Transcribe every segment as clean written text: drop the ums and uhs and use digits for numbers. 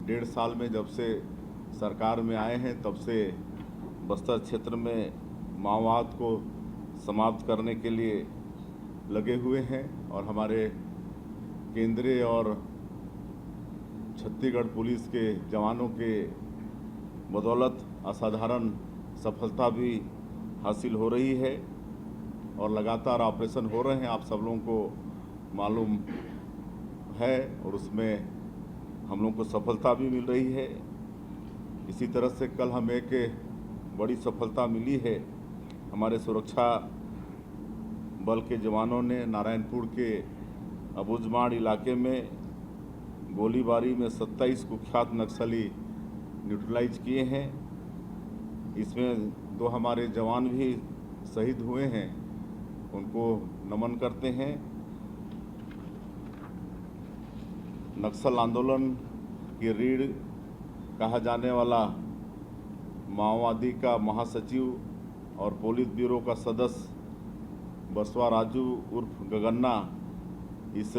डेढ़ साल में जब से सरकार में आए हैं तब से बस्तर क्षेत्र में माओवाद को समाप्त करने के लिए लगे हुए हैं और हमारे केंद्रीय और छत्तीसगढ़ पुलिस के जवानों के बदौलत असाधारण सफलता भी हासिल हो रही है और लगातार ऑपरेशन हो रहे हैं, आप सब लोगों को मालूम है, और उसमें हम लोगों को सफलता भी मिल रही है। इसी तरह से कल हमें एक बड़ी सफलता मिली है। हमारे सुरक्षा बल के जवानों ने नारायणपुर के अबुझमाड़ इलाके में गोलीबारी में 27 कुख्यात नक्सली न्यूट्रलाइज किए हैं। इसमें 2 हमारे जवान भी शहीद हुए हैं, उनको नमन करते हैं। नक्सल आंदोलन की रीढ़ कहा जाने वाला माओवादी का महासचिव और पोलित ब्यूरो का सदस्य बसवा राजू उर्फ गगन्ना इस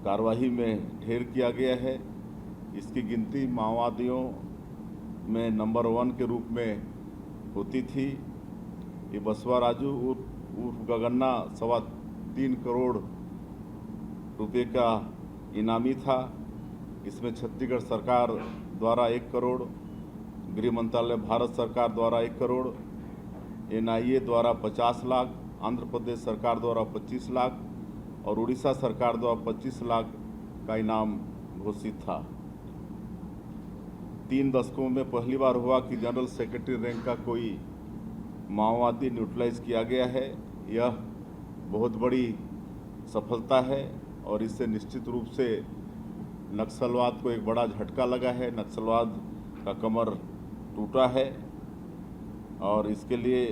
कार्रवाई में ढेर किया गया है। इसकी गिनती माओवादियों में नंबर 1 के रूप में होती थी। ये बसवा राजू उर्फ गगन्ना 3.25 करोड़ रुपए का इनामी था। इसमें छत्तीसगढ़ सरकार द्वारा 1 करोड़, गृह मंत्रालय भारत सरकार द्वारा 1 करोड़, NIA द्वारा 50 लाख, आंध्र प्रदेश सरकार द्वारा 25 लाख और उड़ीसा सरकार द्वारा 25 लाख का इनाम घोषित था। 3 दशकों में पहली बार हुआ कि जनरल सेक्रेटरी रैंक का कोई माओवादी न्यूट्रलाइज किया गया है। यह बहुत बड़ी सफलता है और इससे निश्चित रूप से नक्सलवाद को एक बड़ा झटका लगा है, नक्सलवाद का कमर टूटा है। और इसके लिए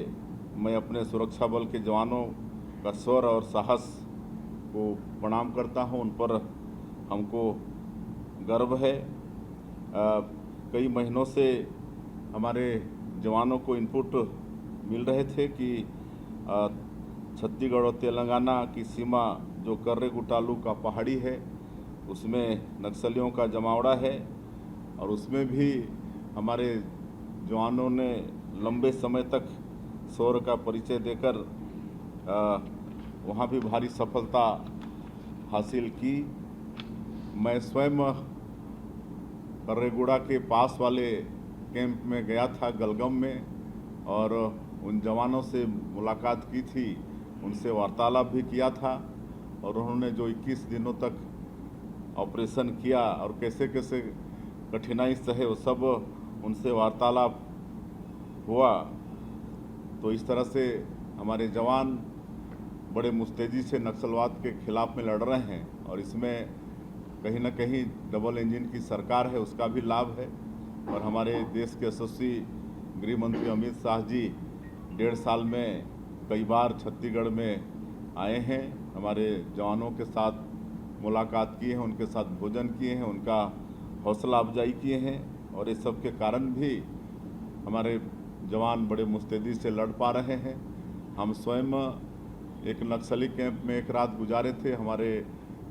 मैं अपने सुरक्षा बल के जवानों का शौर्य और साहस को प्रणाम करता हूं, उन पर हमको गर्व है। कई महीनों से हमारे जवानों को इनपुट मिल रहे थे कि छत्तीसगढ़ और तेलंगाना की सीमा जो कर्रेगुटालू का पहाड़ी है उसमें नक्सलियों का जमावड़ा है और उसमें भी हमारे जवानों ने लंबे समय तक शौर्य का परिचय देकर वहाँ भी भारी सफलता हासिल की। मैं स्वयं कर्रेगुड़ा के पास वाले कैंप में गया था गलगम में और उन जवानों से मुलाकात की थी, उनसे वार्तालाप भी किया था और उन्होंने जो 21 दिनों तक ऑपरेशन किया और कैसे कैसे कठिनाई सहे वो सब उनसे वार्तालाप हुआ। तो इस तरह से हमारे जवान बड़े मुस्तैदी से नक्सलवाद के खिलाफ में लड़ रहे हैं और इसमें कहीं ना कहीं डबल इंजन की सरकार है उसका भी लाभ है। और हमारे देश के यशस्वी गृह मंत्री अमित शाह जी 1.5 साल में कई बार छत्तीसगढ़ में आए हैं, हमारे जवानों के साथ मुलाकात किए हैं, उनके साथ भोजन किए हैं, उनका हौसला अफजाई किए हैं और इस सब के कारण भी हमारे जवान बड़े मुस्तैदी से लड़ पा रहे हैं। हम स्वयं एक नक्सली कैंप में एक रात गुजारे थे। हमारे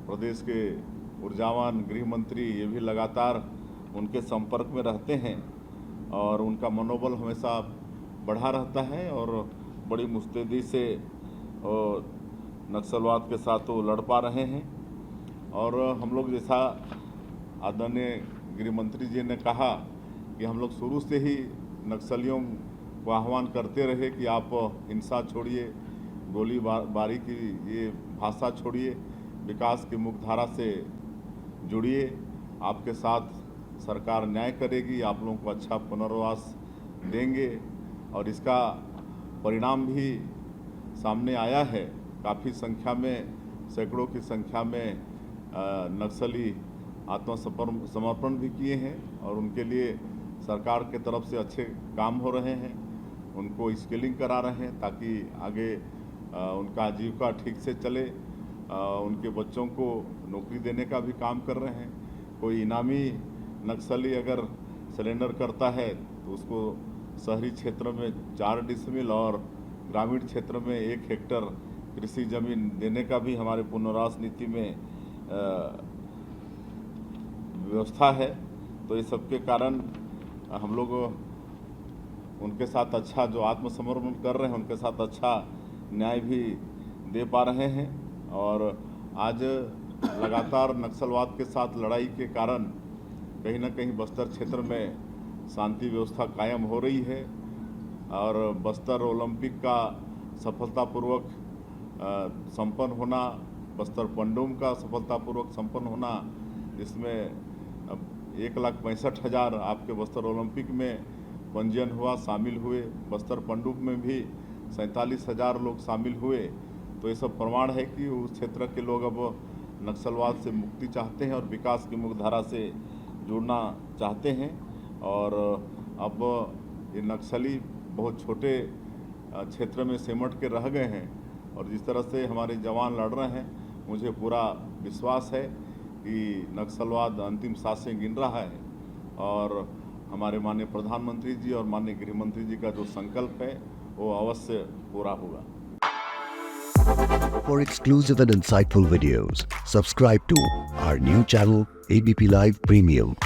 प्रदेश के ऊर्जावान गृह मंत्री ये भी लगातार उनके संपर्क में रहते हैं और उनका मनोबल हमेशा बढ़ा रहता है और बड़ी मुस्तैदी से नक्सलवाद के साथ वो लड़ पा रहे हैं। और हम लोग जैसा आदरणीय गृह मंत्री जी ने कहा कि हम लोग शुरू से ही नक्सलियों को आह्वान करते रहे कि आप हिंसा छोड़िए, गोलीबारी की ये भाषा छोड़िए, विकास की मुख्यधारा से जुड़िए, आपके साथ सरकार न्याय करेगी, आप लोगों को अच्छा पुनर्वास देंगे। और इसका परिणाम भी सामने आया है। काफ़ी संख्या में, सैकड़ों की संख्या में नक्सली आत्मसमर्पण भी किए हैं और उनके लिए सरकार के तरफ से अच्छे काम हो रहे हैं। उनको स्किलिंग करा रहे हैं ताकि आगे उनका आजीविका ठीक से चले। उनके बच्चों को नौकरी देने का भी काम कर रहे हैं। कोई इनामी नक्सली अगर सरेंडर करता है तो उसको शहरी क्षेत्र में 4 डिसमिल और ग्रामीण क्षेत्र में 1 हेक्टर कृषि जमीन देने का भी हमारे पुनर्वास नीति में व्यवस्था है। तो ये सबके कारण हम लोग उनके साथ अच्छा जो आत्मसमर्पण कर रहे हैं उनके साथ अच्छा न्याय भी दे पा रहे हैं। और आज लगातार नक्सलवाद के साथ लड़ाई के कारण कहीं ना कहीं बस्तर क्षेत्र में शांति व्यवस्था कायम हो रही है और बस्तर ओलंपिक का सफलतापूर्वक संपन्न होना, बस्तर पंडोम का सफलतापूर्वक संपन्न होना, जिसमें 1,65,000 आपके बस्तर ओलंपिक में पंजीयन हुआ, शामिल हुए। बस्तर पंडुप में भी 47,000 लोग शामिल हुए। तो ये सब प्रमाण है कि उस क्षेत्र के लोग अब नक्सलवाद से मुक्ति चाहते हैं और विकास की मुख्यधारा से जुड़ना चाहते हैं। और अब ये नक्सली बहुत छोटे क्षेत्र में सिमट के रह गए हैं और जिस तरह से हमारे जवान लड़ रहे हैं, मुझे पूरा विश्वास है कि नक्सलवाद अंतिम सांसें गिन रहा है और हमारे माननीय प्रधानमंत्री जी और माननीय गृह मंत्री जी का जो संकल्प है वो अवश्य पूरा होगा। For exclusive and insightful videos, subscribe to our new channel ABP Live Premium.